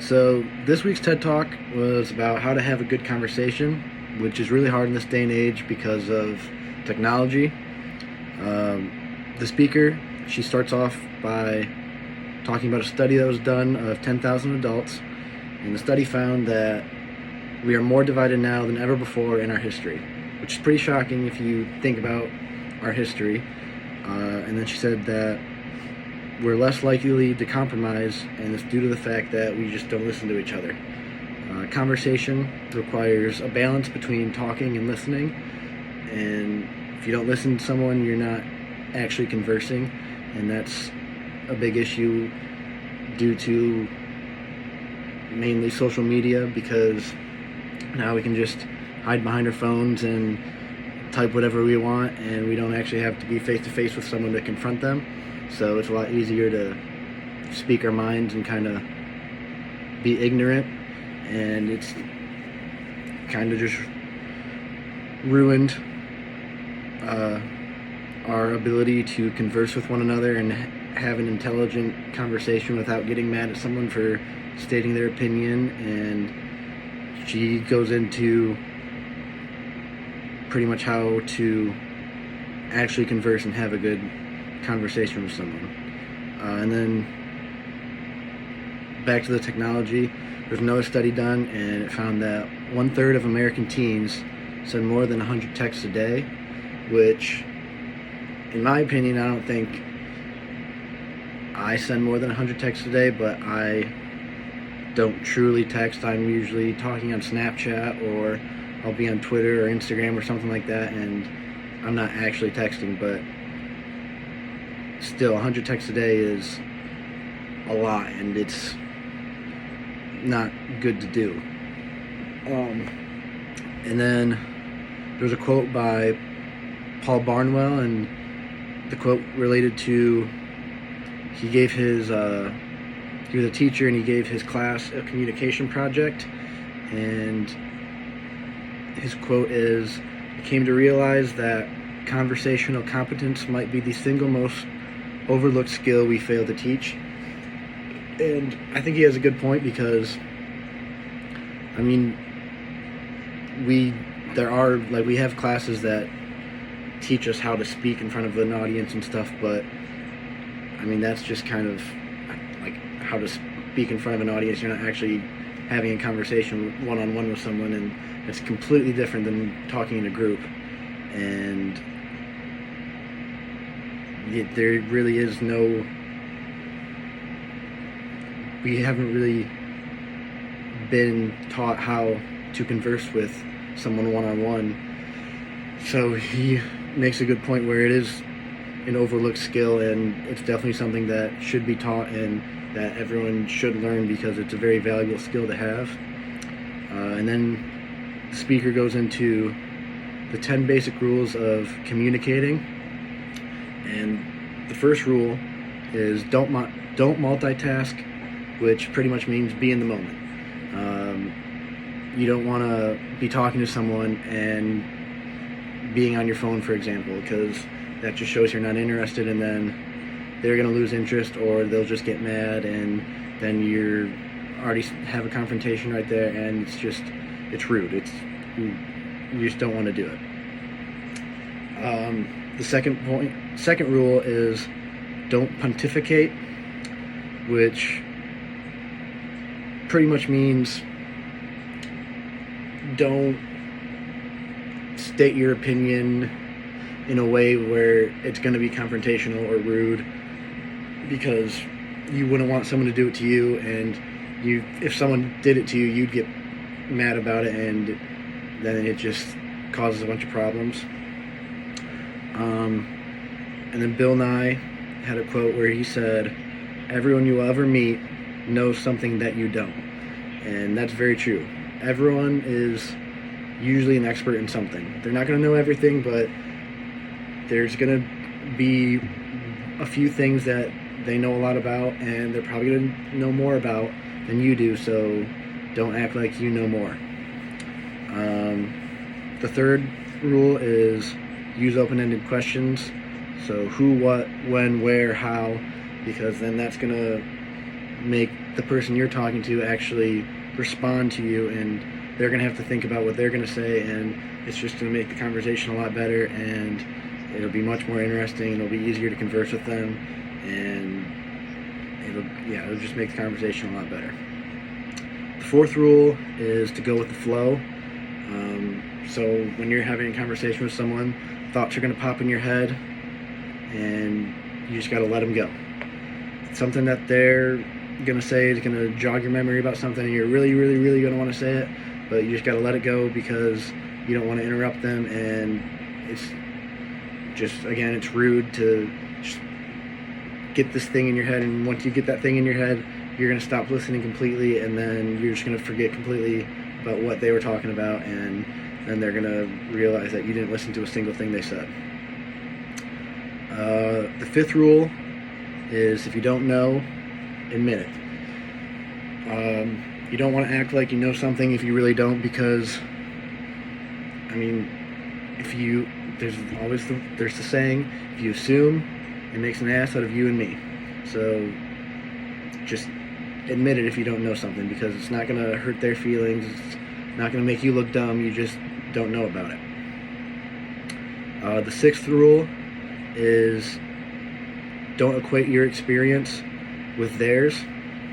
So this week's TED Talk was about how to have a good conversation, which is really hard in this day and age because of technology. The speaker, she starts off by talking about a study that was done of 10,000 adults, and the study found that we are more divided now than ever before in our history, which is pretty shocking if you think about our history. And then she said that we're less likely to compromise, and it's due to the fact that we just don't listen to each other. Conversation requires a balance between talking and listening, and if you don't listen to someone, you're not actually conversing, and that's a big issue due to mainly social media, because now we can just hide behind our phones and type whatever we want, and we don't actually have to be face to face with someone to confront them. So it's a lot easier to speak our minds and kind of be ignorant, and it's kind of just ruined our ability to converse with one another and have an intelligent conversation without getting mad at someone for stating their opinion. And she goes into pretty much how to actually converse and have a good conversation with someone. And then back to the technology, there's another study done, and it found that 1/3 of American teens send more than 100 texts a day, which, in my opinion, I don't think I send more than 100 texts a day, but I don't truly text. I'm usually talking on Snapchat, or I'll be on Twitter or Instagram or something like that, and I'm not actually texting. But still, 100 texts a day is a lot, and it's not good to do. And then there's a quote by Paul Barnwell, and the quote related to, he was a teacher, and he gave his class a communication project, and his quote is, "I came to realize that conversational competence might be the single most overlooked skill we fail to teach." And I think he has a good point, because I mean, we have classes that teach us how to speak in front of an audience and stuff, but I mean, that's just kind of like how to speak in front of an audience. You're not actually having a conversation one-on-one with someone, and it's completely different than talking in a group. And there really is we haven't really been taught how to converse with someone one-on-one. So he makes a good point where it is an overlooked skill, and it's definitely something that should be taught and that everyone should learn, because it's a very valuable skill to have. And then the speaker goes into the 10 basic rules of communicating, and the first rule is don't multitask, which pretty much means be in the moment. You don't want to be talking to someone and being on your phone, for example, because that just shows you're not interested, and then they're going to lose interest, or they'll just get mad, and then you're already have a confrontation right there, and it's rude. You just don't want to do it. The second rule is don't pontificate, which pretty much means don't state your opinion in a way where it's going to be confrontational or rude, because you wouldn't want someone to do it to you, and if someone did it to you, you'd get mad about it, and then it just causes a bunch of problems. And then Bill Nye had a quote where he said, "Everyone you will ever meet knows something that you don't." And that's very true. Everyone is usually an expert in something. They're not going to know everything, but there's going to be a few things that they know a lot about, and they're probably going to know more about than you do, so don't act like you know more. The third rule is use open-ended questions. So who, what, when, where, how, because then that's going to make the person you're talking to actually respond to you, and they're going to have to think about what they're going to say, and it's just going to make the conversation a lot better, and it'll be much more interesting. It'll be easier to converse with them, and it'll just make the conversation a lot better. The fourth rule is to go with the flow. So when you're having a conversation with someone, thoughts are going to pop in your head, and you just got to let them go. Something that they're going to say is going to jog your memory about something, and you're really, really, really going to want to say it, but you just got to let it go because you don't want to interrupt them, and it's just, again, it's rude to just get this thing in your head, and once you get that thing in your head, you're going to stop listening completely, and then you're just going to forget completely about what they were talking about, and then they're going to realize that you didn't listen to a single thing they said. The fifth rule is, if you don't know, admit it. You don't want to act like you know something if you really don't, because, I mean, there's the saying, if you assume, it makes an ass out of you and me. So just admit it if you don't know something, because it's not going to hurt their feelings. It's not going to make you look dumb. You just don't know about it. The sixth rule is, don't equate your experience with theirs,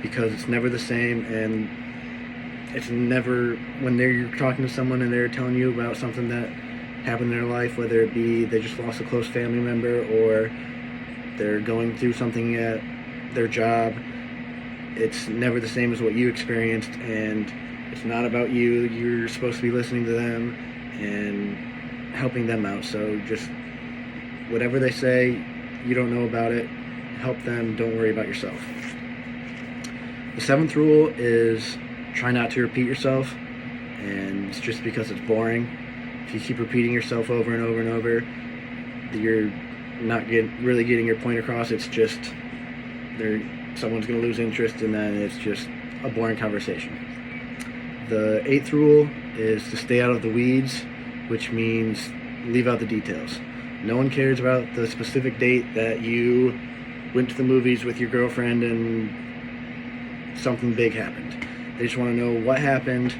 because it's never the same, and it's never, when you're talking to someone and they're telling you about something that happened in their life, whether it be they just lost a close family member or they're going through something at their job, it's never the same as what you experienced, and it's not about you. You're supposed to be listening to them and helping them out. So just whatever they say, you don't know about it, help them, don't worry about yourself. The seventh rule is, try not to repeat yourself, and it's just because it's boring. If you keep repeating yourself over and over and over, you're not really getting your point across. It's just someone's going to lose interest, and then it's just a boring conversation. The eighth rule is to stay out of the weeds, which means leave out the details. No one cares about the specific date that you went to the movies with your girlfriend and something big happened. They just want to know what happened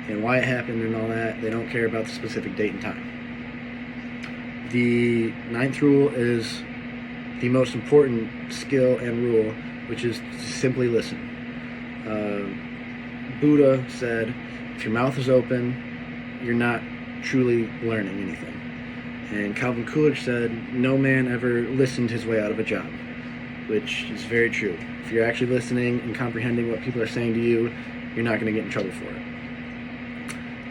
and why it happened and all that. They don't care about the specific date and time. The ninth rule is the most important skill and rule, which is to simply listen. Buddha said, if your mouth is open, you're not truly learning anything. And Calvin Coolidge said, no man ever listened his way out of a job, which is very true. If you're actually listening and comprehending what people are saying to you, you're not going to get in trouble for it.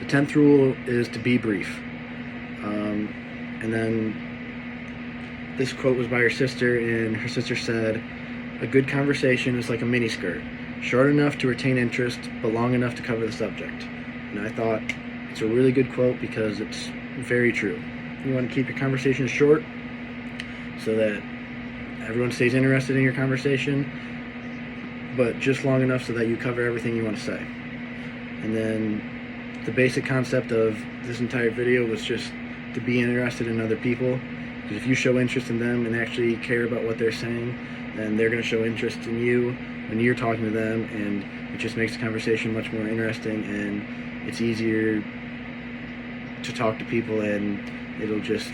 The 10th rule is to be brief. And then this quote was by her sister, and her sister said, a good conversation is like a miniskirt, short enough to retain interest, but long enough to cover the subject. And I thought it's a really good quote because it's very true. You want to keep your conversation short so that everyone stays interested in your conversation, but just long enough so that you cover everything you want to say. And then the basic concept of this entire video was just to be interested in other people, because if you show interest in them and actually care about what they're saying, then they're going to show interest in you when you're talking to them, and it just makes the conversation much more interesting, and it's easier to talk to people, and it'll just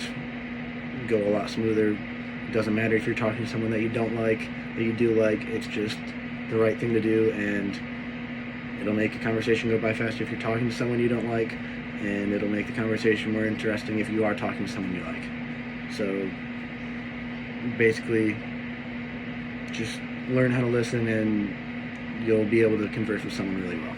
go a lot smoother. It doesn't matter if you're talking to someone that you don't like, that you do like, it's just the right thing to do, and it'll make a conversation go by faster if you're talking to someone you don't like, and it'll make the conversation more interesting if you are talking to someone you like. So basically, just learn how to listen, and you'll be able to converse with someone really well.